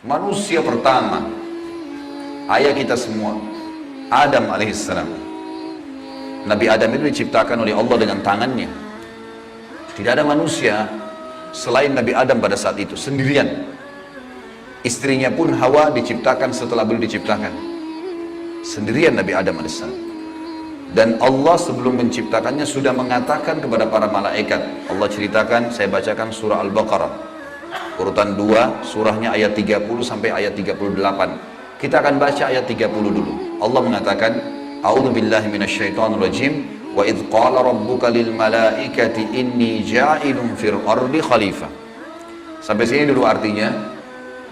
Manusia pertama, ayah kita semua, Adam alaihissalam. Nabi Adam itu diciptakan oleh Allah dengan tangannya. Tidak ada manusia selain Nabi Adam pada saat itu, sendirian. Istrinya pun Hawa diciptakan setelah beliau diciptakan. Sendirian Nabi Adam alaihissalam. Dan Allah sebelum menciptakannya sudah mengatakan kepada para malaikat. Allah ceritakan, saya bacakan surah Al-Baqarah. Urutan 2, surahnya ayat 30 sampai ayat 38. Kita akan baca ayat 30 dulu. Allah mengatakan, A'udzubillahi minasyaitonirrajim. Wa idh qala rabbuka lil malaikati inni ja'ilun fil ardi khalifah. Sampai sini dulu artinya.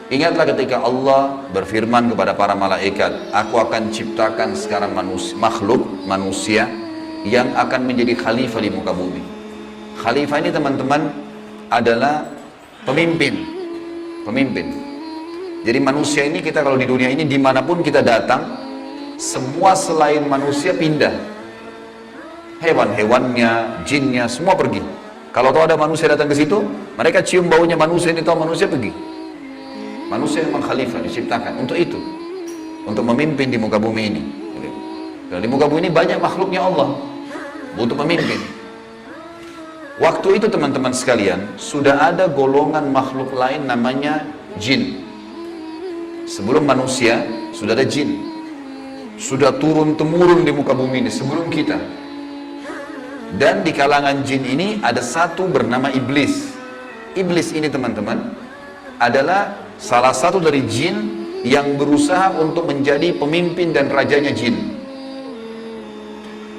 Ingatlah ketika Allah berfirman kepada para malaikat, aku akan ciptakan sekarang makhluk manusia yang akan menjadi khalifah di muka bumi. Khalifah ini teman-teman adalah pemimpin. Jadi manusia ini, kita kalau di dunia ini dimanapun kita datang, semua selain manusia pindah. Hewan-hewannya, jinnya, semua pergi. Kalau tahu ada manusia datang ke situ, mereka cium baunya manusia ini, tahu manusia pergi. Manusia memang khalifah diciptakan untuk itu, untuk memimpin di muka bumi ini. Dan di muka bumi ini banyak makhluknya Allah, butuh pemimpin. Waktu itu teman-teman sekalian, sudah ada golongan makhluk lain namanya jin. Sebelum manusia, sudah ada jin. Sudah turun-temurun di muka bumi ini, sebelum kita. Dan di kalangan jin ini, ada satu bernama Iblis. Iblis ini teman-teman, adalah salah satu dari jin yang berusaha untuk menjadi pemimpin dan rajanya jin.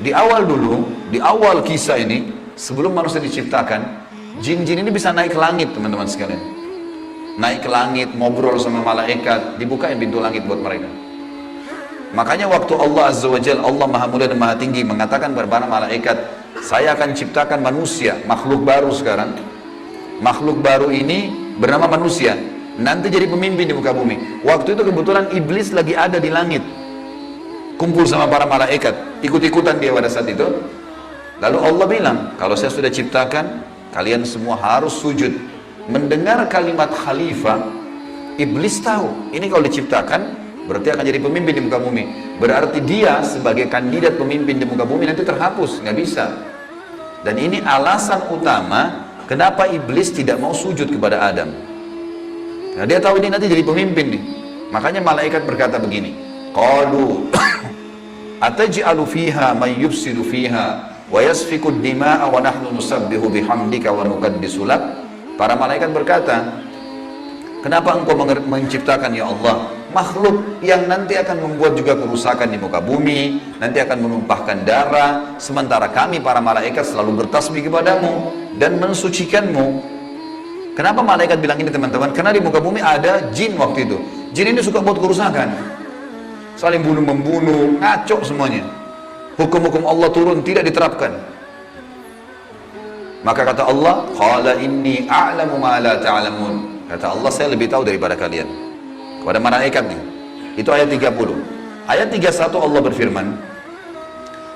Di awal dulu, di awal kisah ini, sebelum manusia diciptakan, jin-jin ini bisa naik ke langit teman-teman sekalian. Naik ke langit, ngobrol sama malaikat, dibukain pintu langit buat mereka. Makanya waktu Allah Azza wa Jalla, Allah Maha Mulia dan Maha Tinggi, mengatakan kepada malaikat, saya akan ciptakan manusia, makhluk baru sekarang. Makhluk baru ini bernama manusia, nanti jadi pemimpin di muka bumi. Waktu itu kebetulan Iblis lagi ada di langit, kumpul sama para malaikat, ikut-ikutan dia pada saat itu. Lalu Allah bilang, kalau saya sudah ciptakan, kalian semua harus sujud. Mendengar kalimat khalifah, Iblis tahu, ini kalau diciptakan, berarti akan jadi pemimpin di muka bumi. Berarti dia sebagai kandidat pemimpin di muka bumi nanti terhapus, nggak bisa. Dan ini alasan utama kenapa Iblis tidak mau sujud kepada Adam. Nah, dia tahu ini nanti jadi pemimpin nih. Makanya malaikat berkata begini, qalu ataj'alu fiha may yufsidu fiha wa yasfiku ad-dima'a wa nahnu nusabbihu bihamdika wa nuqaddisu lak. Para malaikat berkata, kenapa engkau menciptakan ya Allah makhluk yang nanti akan membuat juga kerusakan di muka bumi, nanti akan menumpahkan darah, sementara kami para malaikat selalu bertasbih kepadamu dan mensucikanmu. Kenapa malaikat bilang ini teman-teman? Karena di muka bumi ada jin waktu itu. Jin ini suka buat kerusakan, saling bunuh-membunuh, ngaco semuanya. Hukum-hukum Allah turun, tidak diterapkan. Maka kata Allah, qala inni a'lamu ma la ta'lamun. Kata Allah, saya lebih tahu daripada kalian. Kepada malaikat nih. Itu ayat 30. Ayat 31 Allah berfirman,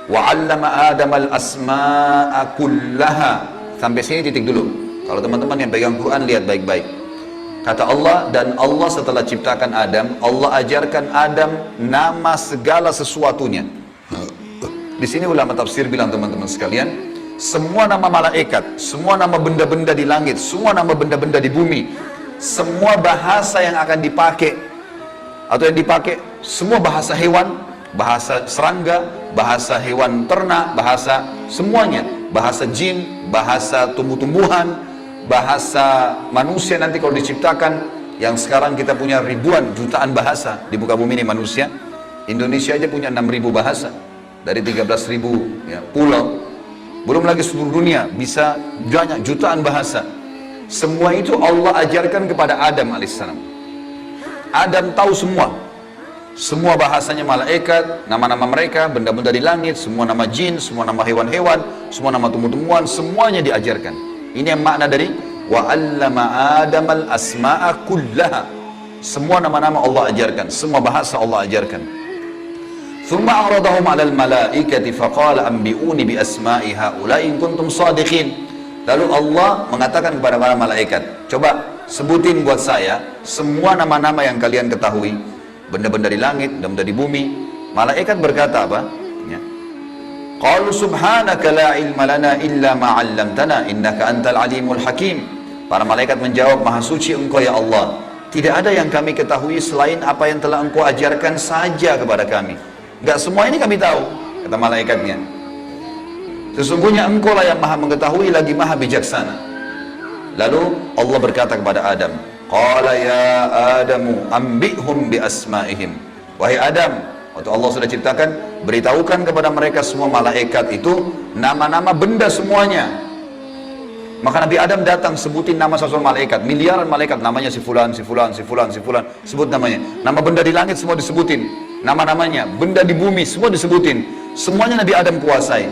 wa 'allama Adam al-asma'a kullaha. Sampai sini titik dulu. Kalau teman-teman yang pegang Quran lihat baik-baik. Kata Allah, dan Allah setelah ciptakan Adam, Allah ajarkan Adam nama segala sesuatunya. Di sini ulama tafsir bilang teman-teman sekalian, semua nama malaikat, semua nama benda-benda di langit, semua nama benda-benda di bumi, semua bahasa yang akan dipakai atau yang dipakai, semua bahasa hewan, bahasa serangga, bahasa hewan ternak, bahasa semuanya, bahasa jin, bahasa tumbuh-tumbuhan, bahasa manusia nanti kalau diciptakan, yang sekarang kita punya ribuan jutaan bahasa di muka bumi ini manusia. Indonesia aja punya 6.000 bahasa dari 13.000 ya, pulau, belum lagi seluruh dunia bisa banyak jutaan bahasa. Semua itu Allah ajarkan kepada Adam alaihissalam. Adam tahu semua bahasanya malaikat, nama-nama mereka, benda-benda di langit, semua nama jin, semua nama hewan-hewan, semua nama tumbuh-tumbuhan, semuanya diajarkan. Ini yang makna dari wa 'allama Adam al-asma'a kullaha. Semua nama-nama Allah ajarkan, semua bahasa Allah ajarkan. Thumma aradahum 'alal malaikati faqala anbi'uni bi asma'i haula'i in kuntum shadiqin. Lalu Allah mengatakan kepada para malaikat, coba sebutin buat saya semua nama-nama yang kalian ketahui, benda-benda di langit, benda-benda di bumi. Malaikat berkata apa? Ya. Qalu subhanaka la ilma lana illa ma 'allamtana innaka antal alimul hakim. Para malaikat menjawab, maha suci engkau ya Allah, tidak ada yang kami ketahui selain apa yang telah engkau ajarkan saja kepada kami. Enggak semua ini kami tahu, kata malaikatnya. Sesungguhnya engkau lah yang maha mengetahui lagi maha bijaksana. Lalu Allah berkata kepada Adam, qala ya Adamu ambihum bi asma'ihim. Wahai Adam, waktu Allah sudah ciptakan, beritahukan kepada mereka semua malaikat itu nama-nama benda semuanya. Maka Nabi Adam datang sebutin nama sesuatu malaikat, miliaran malaikat, namanya si fulan, si fulan, si fulan, si fulan, sebut namanya. Nama benda di langit semua disebutin, nama-namanya, benda di bumi semua disebutin. Semuanya Nabi Adam kuasai.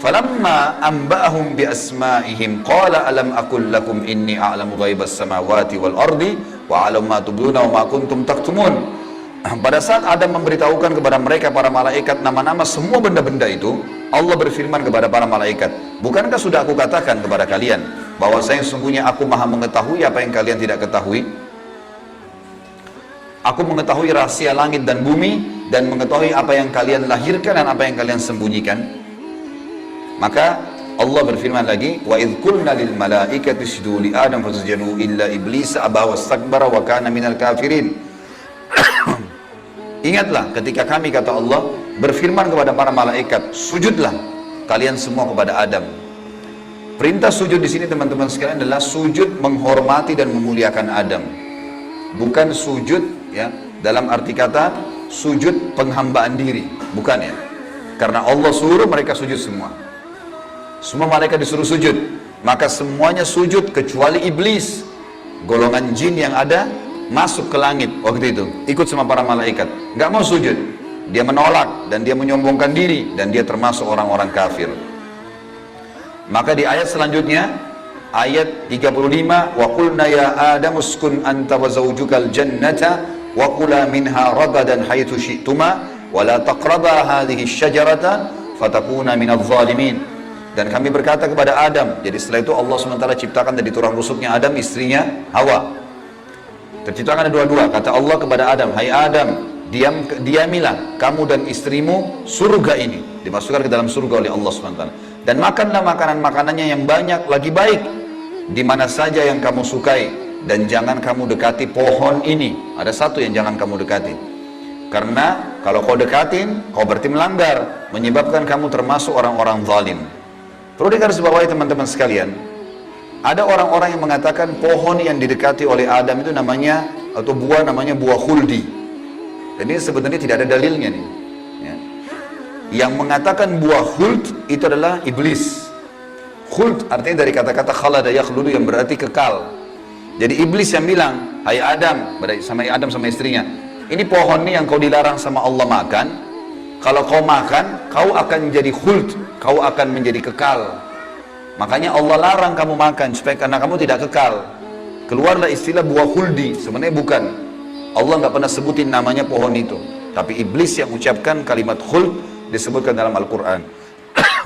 Falamma amba'ahum bi asma'ihim qala alam aqul lakum inni a'lamu ghaibas samawati wal ardi wa a'lamu ma tubduna wa ma kuntum taktumun. Pada saat Adam memberitahukan kepada mereka para malaikat nama-nama semua benda-benda itu, Allah berfirman kepada para malaikat, bukankah sudah aku katakan kepada kalian bahwa saya sesungguhnya aku maha mengetahui apa yang kalian tidak ketahui? Aku mengetahui rahasia langit dan bumi dan mengetahui apa yang kalian lahirkan dan apa yang kalian sembunyikan. Maka Allah berfirman lagi, wa idh qulna lil malaikati isjudu li adam fasajadu illa iblis aba wastakbara wa kana minal kafirin. Ingatlah ketika kami, kata Allah, berfirman kepada para malaikat, sujudlah kalian semua kepada Adam. Perintah sujud di sini teman-teman sekalian adalah sujud menghormati dan memuliakan Adam. Bukan sujud ya dalam arti kata sujud penghambaan diri, bukan ya. Karena Allah suruh mereka sujud semua. Semua malaikat disuruh sujud, maka semuanya sujud kecuali iblis, golongan jin yang ada masuk ke langit waktu itu, ikut sama para malaikat, nggak mau sujud, dia menolak dan dia menyombongkan diri dan dia termasuk orang-orang kafir. Maka di ayat selanjutnya, ayat 35, wa qulna ya Adam uskun anta wa zawjukal jannata wa kula minha ragadan haitsu syi'tuma wa la taqraba hadhihi syajarata fatakuna minadh dhalimin. Dan kami berkata kepada Adam, jadi setelah itu Allah sementara ciptakan dari tulang rusuknya Adam, istrinya Hawa. Terciptakan ada dua-dua. Kata Allah kepada Adam, hai Adam, diamilah kamu dan istrimu surga ini. Dimasukkan ke dalam surga oleh Allah SWT. Dan makanlah makanan-makanannya yang banyak, lagi baik. Di mana saja yang kamu sukai. Dan jangan kamu dekati pohon ini. Ada satu yang jangan kamu dekati. Karena kalau kau dekatin, kau berarti melanggar. Menyebabkan kamu termasuk orang-orang zalim. Perlu digarisbawahi teman-teman sekalian, ada orang-orang yang mengatakan pohon yang didekati oleh Adam itu namanya, atau buah namanya buah khuldi. Dan ini sebenarnya tidak ada dalilnya nih. Ya. Yang mengatakan buah khuld itu adalah iblis. Khuld artinya dari kata-kata khalada yakhludu yang berarti kekal. Jadi iblis yang bilang, hai Adam, sama Adam sama istrinya, ini pohon nih yang kau dilarang sama Allah makan. Kalau kau makan, kau akan menjadi khuld, kau akan menjadi kekal. Makanya Allah larang kamu makan supaya karena kamu tidak kekal. Keluarlah istilah buah khuldi, sebenarnya bukan. Allah nggak pernah sebutin namanya pohon itu. Tapi iblis yang ucapkan kalimat khuld disebutkan dalam Al-Quran.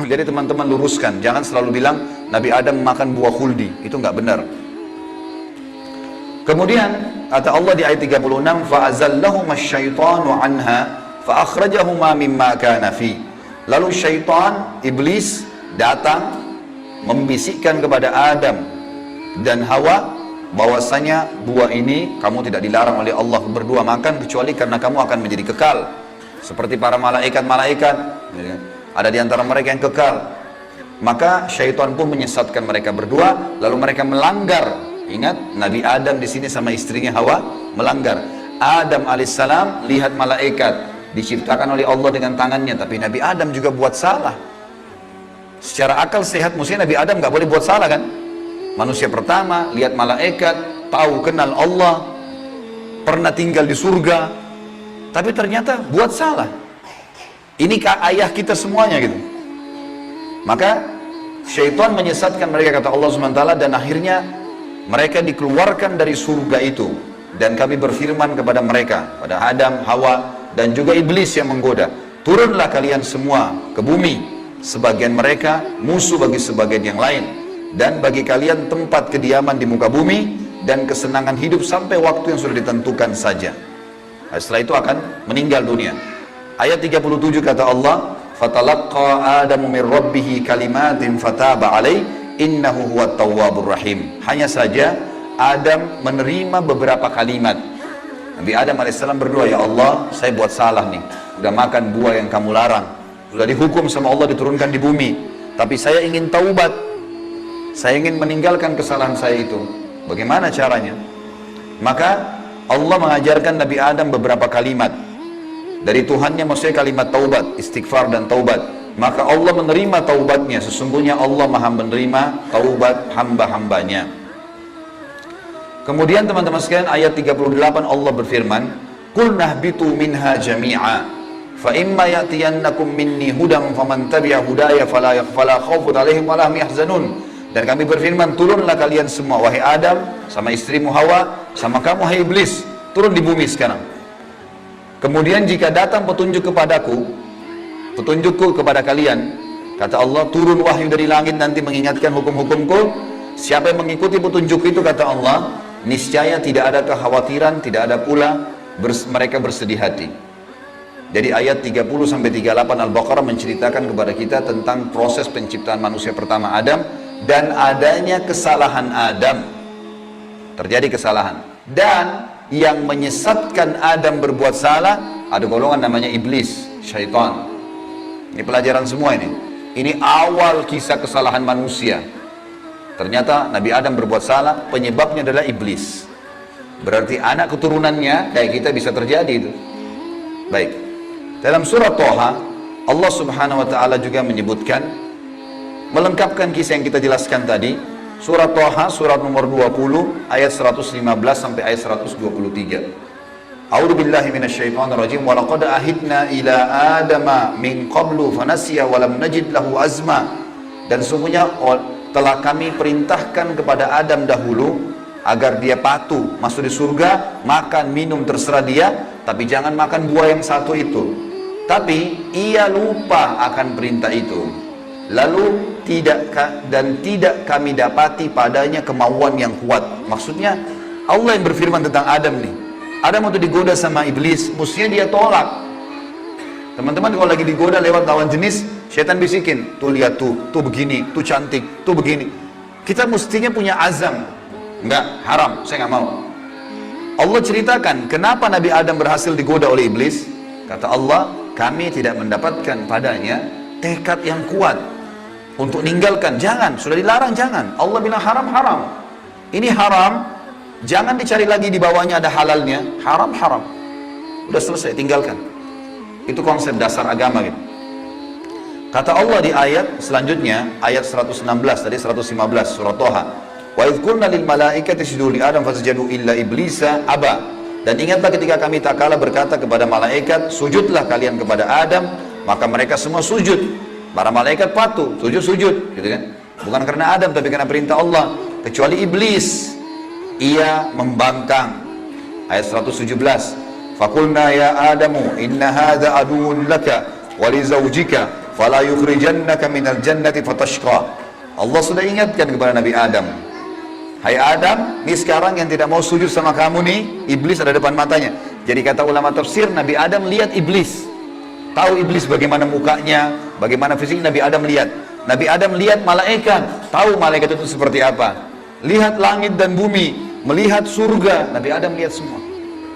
Jadi teman-teman luruskan, jangan selalu bilang Nabi Adam makan buah khuldi, itu nggak benar. Kemudian kata Allah di ayat 36, fa'azallahuma syaitanu anha fa'akhrajahuma mimma kana fi. Lalu syaitan, iblis datang membisikkan kepada Adam dan Hawa bahwasanya buah ini kamu tidak dilarang oleh Allah berdua makan kecuali karena kamu akan menjadi kekal seperti para malaikat-malaikat, ada di antara mereka yang kekal. Maka syaitan pun menyesatkan mereka berdua, lalu mereka melanggar. Ingat, Nabi Adam di sini sama istrinya Hawa melanggar. Adam alaihissalam lihat malaikat diciptakan oleh Allah dengan tangannya, tapi Nabi Adam juga buat salah. Secara akal sehat mestinya Nabi Adam nggak boleh buat salah kan? Manusia pertama lihat malaikat, tahu kenal Allah, pernah tinggal di surga, tapi ternyata buat salah. Ini ayah kita semuanya gitu. Maka syaitan menyesatkan mereka, kata Allah SWT, dan akhirnya mereka dikeluarkan dari surga itu. Dan kami berfirman kepada mereka, pada Adam, Hawa, dan juga iblis yang menggoda, turunlah kalian semua ke bumi, sebagian mereka musuh bagi sebagian yang lain, dan bagi kalian tempat kediaman di muka bumi, dan kesenangan hidup sampai waktu yang sudah ditentukan saja. Setelah itu akan meninggal dunia. Ayat 37 kata Allah, fatalaqqa adamu min rabbih kalimatin fataba alaih innahu huwat tawwabur rahim. Hanya saja Adam menerima beberapa kalimat. Nabi Adam alaihissalam berdoa, ya Allah, saya buat salah nih, udah makan buah yang kamu larang, sudah dihukum sama Allah diturunkan di bumi, tapi saya ingin taubat, saya ingin meninggalkan kesalahan saya itu. Bagaimana caranya? Maka Allah mengajarkan Nabi Adam beberapa kalimat dari Tuhannya, maksudnya kalimat taubat, istighfar dan taubat. Maka Allah menerima taubatnya. Sesungguhnya Allah maha menerima taubat hamba-hambanya. Kemudian teman-teman sekalian, ayat 38 Allah berfirman, qul nahbitu minha jami'a fa imma ya'tiyannakum minni hudam faman tabi'a hudaya fala khaufun 'alaihim wa la hum yahzanun. Dan kami berfirman, turunlah kalian semua, wahai Adam, sama istrimu Hawa, sama kamu, hai Iblis, turun di bumi sekarang. Kemudian jika datang petunjukku kepada kalian, kata Allah, turun wahyu dari langit nanti mengingatkan hukum-hukumku. Siapa yang mengikuti petunjuk itu, kata Allah, niscaya tidak ada kekhawatiran, tidak ada pula mereka bersedih hati. Jadi ayat 30-38 Al-Baqarah menceritakan kepada kita tentang proses penciptaan manusia pertama Adam, dan adanya kesalahan Adam, terjadi kesalahan, dan yang menyesatkan Adam berbuat salah ada golongan namanya iblis, syaitan. Ini pelajaran semua ini. Ini awal kisah kesalahan manusia. Ternyata Nabi Adam berbuat salah, penyebabnya adalah iblis. Berarti anak keturunannya kayak kita bisa terjadi itu. Baik. Dalam surah Toha, Allah Subhanahu wa taala juga menyebutkan, melengkapkan kisah yang kita jelaskan tadi. Surat Toha, surat nomor 20, ayat 115 sampai ayat 123. A'udzu billahi minasyaitonir rajim. Wa laqad ahidna ila adama min qablu fanasiya wa lam najid lahu azma. Dan sungguhnya telah kami perintahkan kepada Adam dahulu agar dia patuh masuk di surga, makan minum terserah dia, tapi jangan makan buah yang satu itu. Tapi ia lupa akan perintah itu. Lalu tidak kami dapati padanya kemauan yang kuat. Maksudnya Allah yang berfirman tentang Adam nih. Adam waktu digoda sama iblis, mestinya dia tolak. Teman-teman kalau lagi digoda lewat lawan jenis, syaitan bisikin, tuh lihat tuh begini, tuh cantik, tuh begini. Kita mestinya punya azam. Enggak, haram, saya nggak mau. Allah ceritakan kenapa Nabi Adam berhasil digoda oleh iblis. Kata Allah, kami tidak mendapatkan padanya tekad yang kuat untuk ninggalkan. Jangan, sudah dilarang, jangan. Allah bilang haram, haram. Ini haram, jangan dicari lagi di bawahnya ada halalnya. Haram, haram. Udah selesai, tinggalkan. Itu konsep dasar agama gitu. Kata Allah di ayat selanjutnya, ayat 116 tadi 115 surah Toha. Wa idh qulna lil malaikati isjudu li Adam fasajadu illa iblisa aba. Dan ingatlah ketika kami tak kalah berkata kepada malaikat, sujudlah kalian kepada Adam, maka mereka semua sujud. Para malaikat patuh, sujud, gitu kan? Bukan karena Adam, tapi karena perintah Allah. Kecuali iblis, ia membangkang. Ayat 117. Faqulna ya Adamu inna hadza aduwwun laka wa li zawjika fala yukhrijannaka minal jannati fatashqa. Allah sudah ingatkan kepada Nabi Adam. Hai Adam, ini sekarang yang tidak mau sujud sama kamu nih, iblis ada depan matanya. Jadi kata ulama tafsir, Nabi Adam lihat iblis. Tahu iblis bagaimana mukanya, bagaimana fisik. Nabi Adam lihat. Nabi Adam lihat malaikat, tahu malaikat itu seperti apa. Lihat langit dan bumi, melihat surga, Nabi Adam lihat semua.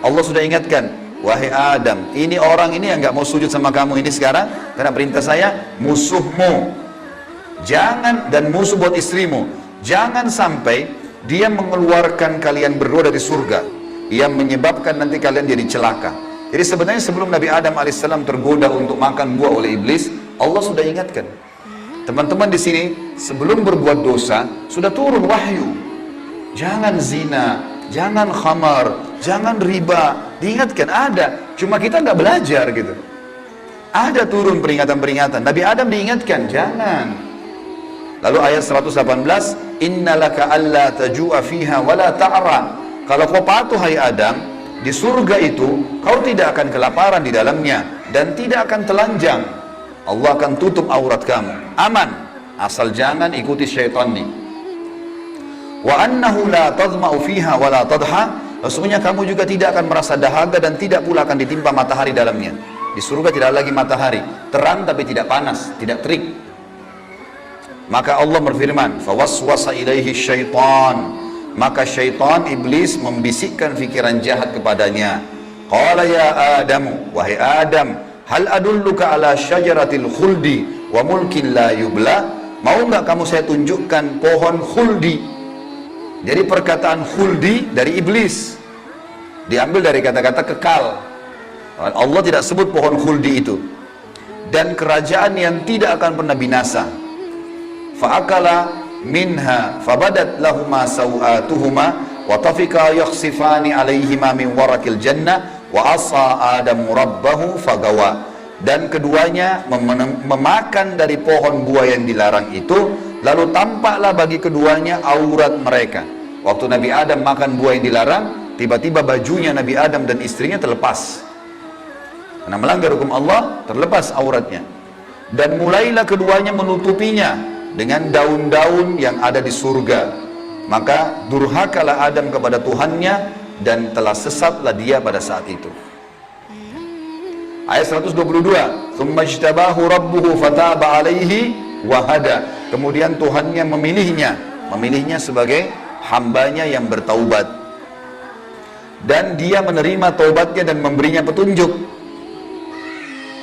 Allah sudah ingatkan, wahai Adam, ini orang ini yang nggak mau sujud sama kamu ini sekarang, karena perintah saya, musuhmu. Jangan, dan musuh buat istrimu. Jangan sampai dia mengeluarkan kalian berdua dari surga, yang menyebabkan nanti kalian jadi celaka. Jadi sebenarnya sebelum Nabi Adam alaihissalam tergoda untuk makan buah oleh iblis, Allah sudah ingatkan. Teman-teman di sini sebelum berbuat dosa sudah turun wahyu. Jangan zina, jangan khamar, jangan riba. Diingatkan ada, cuma kita nggak belajar gitu. Ada turun peringatan-peringatan. Nabi Adam diingatkan, jangan. Lalu ayat 118, innalaka alla tajua fiha wala ta'ra. Kalau kau patuh hai Adam, di surga itu kau tidak akan kelaparan di dalamnya dan tidak akan telanjang. Allah akan tutup aurat kamu, aman, asal jangan ikuti syaitan nih. wa annahu la tadma'u fiha wa la tadha, sesungguhnya kamu juga tidak akan merasa dahaga dan tidak pula akan ditimpa matahari dalamnya. Di surga tidak lagi matahari, terang tapi tidak panas, tidak terik. Maka Allah berfirman, fawaswasa ilaihi syaitan, maka syaitan iblis membisikkan fikiran jahat kepadanya. Qala ya Adamu, wahai Adam, hal adulluka ala syajaratil khuldi wa mulkin la yubla, mau nggak kamu saya tunjukkan pohon khuldi? Jadi perkataan khuldi dari iblis, diambil dari kata-kata kekal. Allah tidak sebut pohon khuldi itu. Dan kerajaan yang tidak akan pernah binasa. Fa'akala minha fabadat lahuma sawatuhuma wa tafika yakhsifani alaihima min warakil jannah wa asa adamu rabbahu fagawa. Dan keduanya memakan dari pohon buah yang dilarang itu, lalu tampaklah bagi keduanya aurat mereka. Waktu Nabi Adam makan buah yang dilarang, tiba-tiba bajunya Nabi Adam dan istrinya terlepas. Karena melanggar hukum Allah, terlepas auratnya. Dan mulailah keduanya menutupinya dengan daun-daun yang ada di surga. Maka durhakalah Adam kepada Tuhannya dan telah sesatlah dia pada saat itu. Ayat 122, "Tsumma ijtabahu rabbuhu fataba 'alaihi wa hada." Kemudian Tuhannya memilihnya sebagai hambanya yang bertaubat. Dan dia menerima taubatnya dan memberinya petunjuk.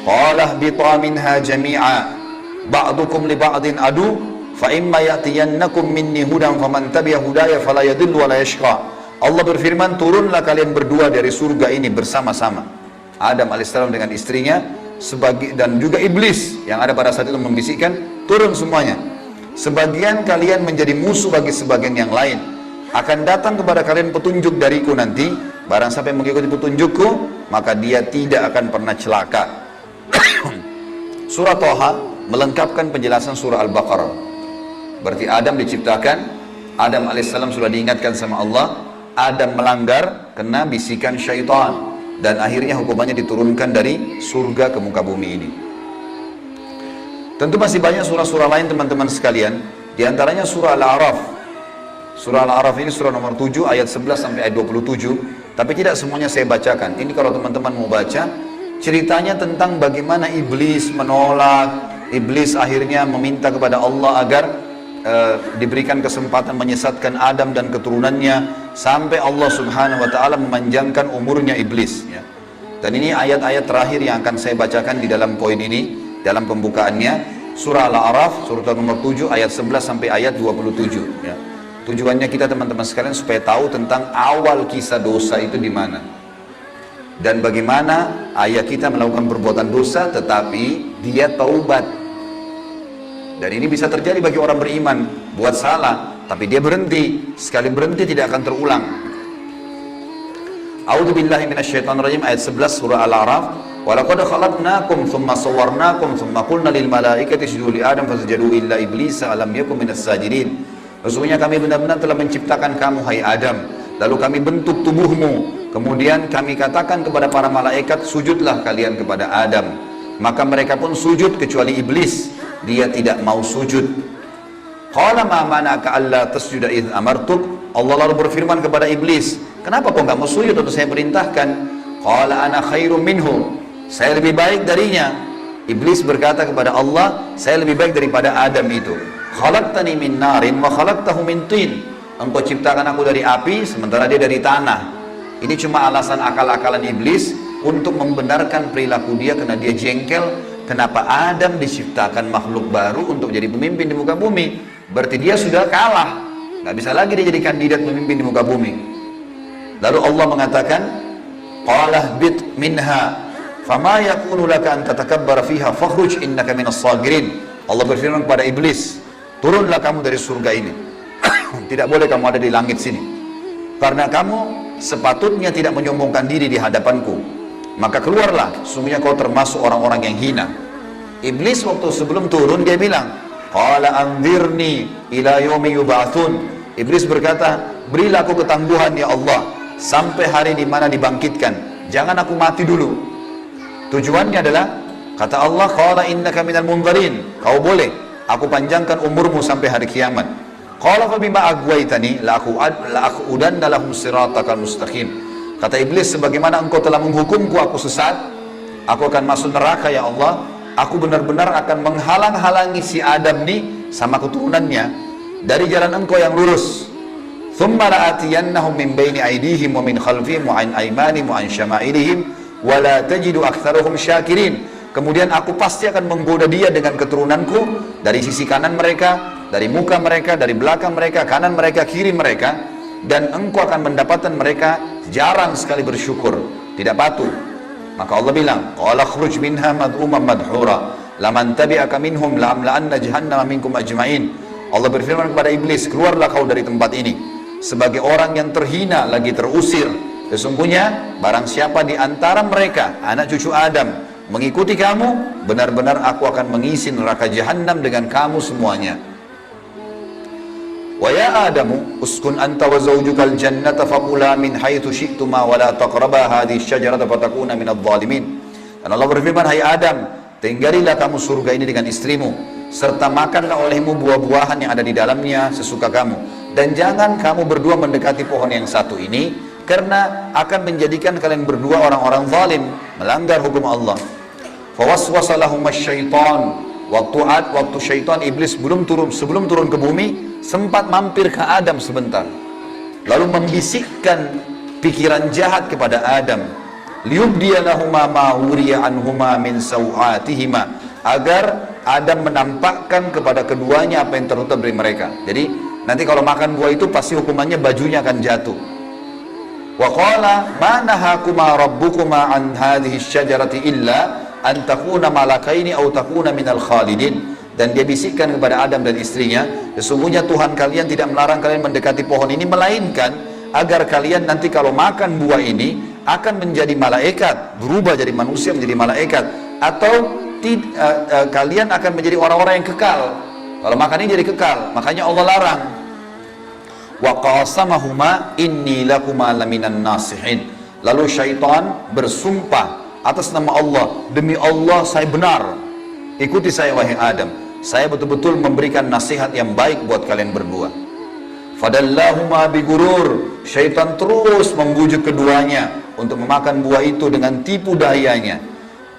Qala ihbita minha jami'a ba'dukum li ba'din adu fa imma ya'tiyannakum minni hudan faman tabi'a hudaya fala yadhillu wa la yashqa. Allah berfirman, turunlah kalian berdua dari surga ini bersama-sama. Adam alaihissalam dengan istrinya dan juga iblis yang ada pada saat itu membisikkan, turun semuanya. Sebagian kalian menjadi musuh bagi sebagian yang lain. Akan datang kepada kalian petunjuk dariku nanti, barang siapa yang mengikuti petunjukku, maka dia tidak akan pernah celaka. Surah Thaha melengkapkan penjelasan surah Al-Baqarah. Berarti Adam diciptakan, Adam alaihissalam sudah diingatkan sama Allah, Adam melanggar kena bisikan syaitan, dan akhirnya hukumannya diturunkan dari surga ke muka bumi ini. Tentu masih banyak surah-surah lain teman-teman sekalian, diantaranya surah Al-A'raf. Surah Al-A'raf ini surah nomor 7 ayat 11 sampai ayat 27, tapi tidak semuanya saya bacakan. Ini kalau teman-teman mau baca, ceritanya tentang bagaimana iblis menolak, iblis akhirnya meminta kepada Allah agar diberikan kesempatan menyesatkan Adam dan keturunannya, sampai Allah subhanahu wa ta'ala memanjangkan umurnya iblis ya. Dan ini ayat-ayat terakhir yang akan saya bacakan di dalam poin ini, dalam pembukaannya, surah Al-A'raf surah nomor 7 ayat 11 sampai ayat 27 ya. Tujuannya kita teman-teman sekalian supaya tahu tentang awal kisah dosa itu di mana, dan bagaimana ayah kita melakukan perbuatan dosa tetapi dia taubat. Dan ini bisa terjadi bagi orang beriman, buat salah tapi dia berhenti, sekali berhenti tidak akan terulang. A'udzubillahi minasyaitonirrajim, ayat 11 surah Al-A'raf. Wa laqad khalaqnakum tsumma sawwarnakum tsumma qulna lil malaikati isjudu li adam fasajadu illa iblisa alam yakun minas sajidin. Sesungguhnya kami benar-benar telah menciptakan kamu hai Adam, lalu kami bentuk tubuhmu, kemudian kami katakan kepada para malaikat, sujudlah kalian kepada Adam. Maka mereka pun sujud kecuali iblis, dia tidak mau sujud. Qala ma mana'aka alla tasjuda idh amartuk. Allah lalu berfirman kepada iblis, kenapa kau nggak mau sujud waktu saya perintahkan? Qala ana khairum minhu, saya lebih baik darinya. Iblis berkata kepada Allah, saya lebih baik daripada Adam itu. Khalaqtani min narin wa khalaqtahu min tin. Engkau ciptakan aku dari api sementara dia dari tanah. Ini cuma alasan akal-akalan iblis untuk membenarkan perilaku dia, karena dia jengkel kenapa Adam diciptakan makhluk baru untuk jadi pemimpin di muka bumi. Berarti dia sudah kalah, nggak bisa lagi dia jadi kandidat pemimpin di muka bumi. Lalu Allah mengatakan, qala bit minha fama yakunu laka an tatakabbara fiha fakhruj innaka minas sagirin. Allah berfirman kepada iblis, turunlah kamu dari surga ini. Tidak boleh kamu ada di langit sini, karena kamu sepatutnya tidak menyombongkan diri di hadapanku. Maka keluarlah, sungguhnya kau termasuk orang-orang yang hina. Iblis waktu sebelum turun dia bilang, qala anzirni ila yaumi yub'atsun. Iblis berkata, berilah aku ketangguhan ya Allah sampai hari di mana dibangkitkan, jangan aku mati dulu. Tujuannya adalah, kata Allah, qala innaka minal munzarin, kau boleh aku panjangkan umurmu sampai hari kiamat. Qala fa bima aghwaytani la aqudanna lahum siratakal mustaqim. Kata iblis, sebagaimana engkau telah menghukumku aku sesat, aku akan masuk neraka ya Allah. Aku benar-benar akan menghalang-halangi si Adam nih sama keturunannya dari jalan engkau yang lurus. Thumma la'atiyannahum min baini aydihim wa min khalfihim wa an aymanihim wa an syama'ilihim wa la tajidu aktsaruhum syakirin. Kemudian aku pasti akan menggoda dia dengan keturunanku dari sisi kanan mereka, dari muka mereka, dari belakang mereka, kanan mereka, kiri mereka, dan engkau akan mendapatkan mereka jarang sekali bersyukur, tidak patuh. Maka Allah bilang, qala khruj minha mad'uman madhura laman tabi'aka minhum la'amla'anna jahannama minkum ajma'in. Allah berfirman kepada iblis, keluarlah kau dari tempat ini sebagai orang yang terhina lagi terusir. Sesungguhnya barang siapa di antara mereka anak cucu Adam mengikuti kamu, benar-benar aku akan mengisi neraka jahanam dengan kamu semuanya. Wa ya Adamu uskun anta wa zawjukal jannata fakula min haitsu syi'tuma wa la taqraba hadhihi syajarata fatakuna minadh dhalimin. Dan Allah berfirman, hai Adam, tinggalilah kamu surga ini dengan istrimu, serta makanlah olehmu buah-buahan yang ada di dalamnya sesuka kamu, dan jangan kamu berdua mendekati pohon yang satu ini, karena akan menjadikan kalian berdua orang-orang zalim, melanggar hukum Allah. Fawaswasa lahum syaitan. Waktu syaitan iblis sebelum turun ke bumi, sempat mampir ke Adam sebentar, lalu membisikkan pikiran jahat kepada Adam, liyubdiya lahuma ma wuriya anhuma min sawatihima, agar Adam menampakkan kepada keduanya apa yang tertutup dari mereka. Jadi nanti kalau makan buah itu pasti hukumannya bajunya akan jatuh. Wa qala ma nahakuma rabbukuma an hadhihi syajarati illa an takuna malakaini aw takuna minal khalidin. Dan dia bisikkan kepada Adam dan istrinya, sesungguhnya Tuhan kalian tidak melarang kalian mendekati pohon ini, melainkan agar kalian nanti kalau makan buah ini akan menjadi malaikat, berubah jadi manusia menjadi malaikat, atau kalian akan menjadi orang-orang yang kekal. Kalau makan ini jadi kekal, makanya Allah larang. Wa qasamahuma inni lakuma laminan nasihin. Lalu syaitan bersumpah atas nama Allah, demi Allah saya benar, ikuti saya wahai Adam, saya betul-betul memberikan nasihat yang baik buat kalian berdua. Fadallahuma bigurur, syaitan terus membujuk keduanya untuk memakan buah itu dengan tipu dayanya.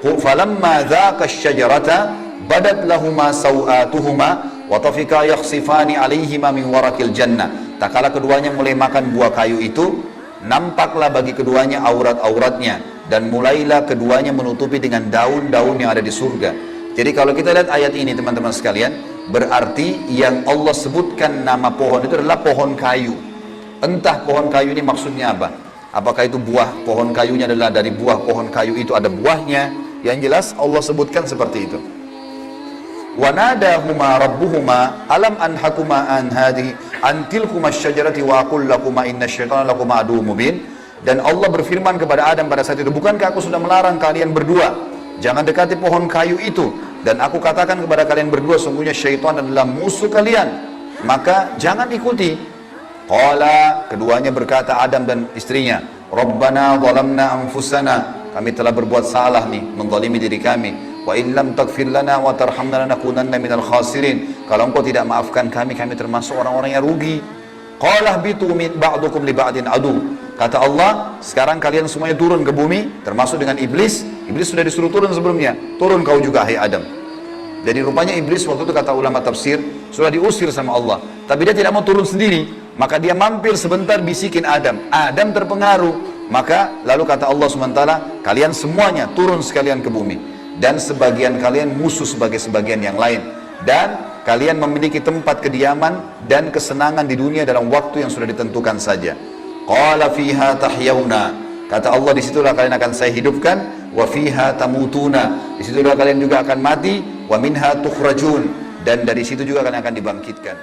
Falamma dhaqa syajarata badat lahuma sawatuhuma wa tafika yakhsifani alaihima min warakil jannah. Tak kala keduanya mulai makan buah kayu itu, nampaklah bagi keduanya aurat-auratnya, dan mulailah keduanya menutupi dengan daun-daun yang ada di surga. Jadi kalau kita lihat ayat ini teman-teman sekalian, berarti yang Allah sebutkan nama pohon itu adalah pohon kayu. Entah pohon kayu ini maksudnya apa, apakah itu buah pohon kayunya adalah dari buah pohon kayu itu ada buahnya, yang jelas Allah sebutkan seperti itu. Wa nadahuma rabbuhuma alam anhakuma an hadhihi an tilkuma asyajarati wa aqul lakuma inna syaitana lakuma aduwwum mubin. Dan Allah berfirman kepada Adam pada saat itu, bukankah aku sudah melarang kalian berdua jangan dekati pohon kayu itu, dan aku katakan kepada kalian berdua sungguhnya syaitan adalah musuh kalian, maka jangan ikuti. Qala, keduanya berkata Adam dan istrinya, Rabbana zalamna anfusana, kami telah berbuat salah nih, menzalimi diri kami. Wa in lam taghfir lana wa tarhamna lanakunanna minal khasirin. Kalau engkau tidak maafkan kami termasuk orang-orang yang rugi. Qala bitu min ba'dukum li ba'din adu. Kata Allah, sekarang kalian semuanya turun ke bumi, termasuk dengan iblis. Iblis sudah disuruh turun sebelumnya. Turun kau juga, hai Adam. Jadi rupanya iblis waktu itu kata ulama tafsir sudah diusir sama Allah, tapi dia tidak mau turun sendiri. Maka dia mampir sebentar bisikin Adam. Adam terpengaruh. Maka lalu kata Allah SWT, kalian semuanya turun sekalian ke bumi, dan sebagian kalian musuh sebagai sebagian yang lain, dan kalian memiliki tempat kediaman dan kesenangan di dunia dalam waktu yang sudah ditentukan saja. Qala fiha tahyawna, kata Allah, disitulah kalian akan saya hidupkan. Wa fiha tamutuna, disitulah kalian juga akan mati. Wa minha tukhrajun, dan dari situ juga kalian akan dibangkitkan.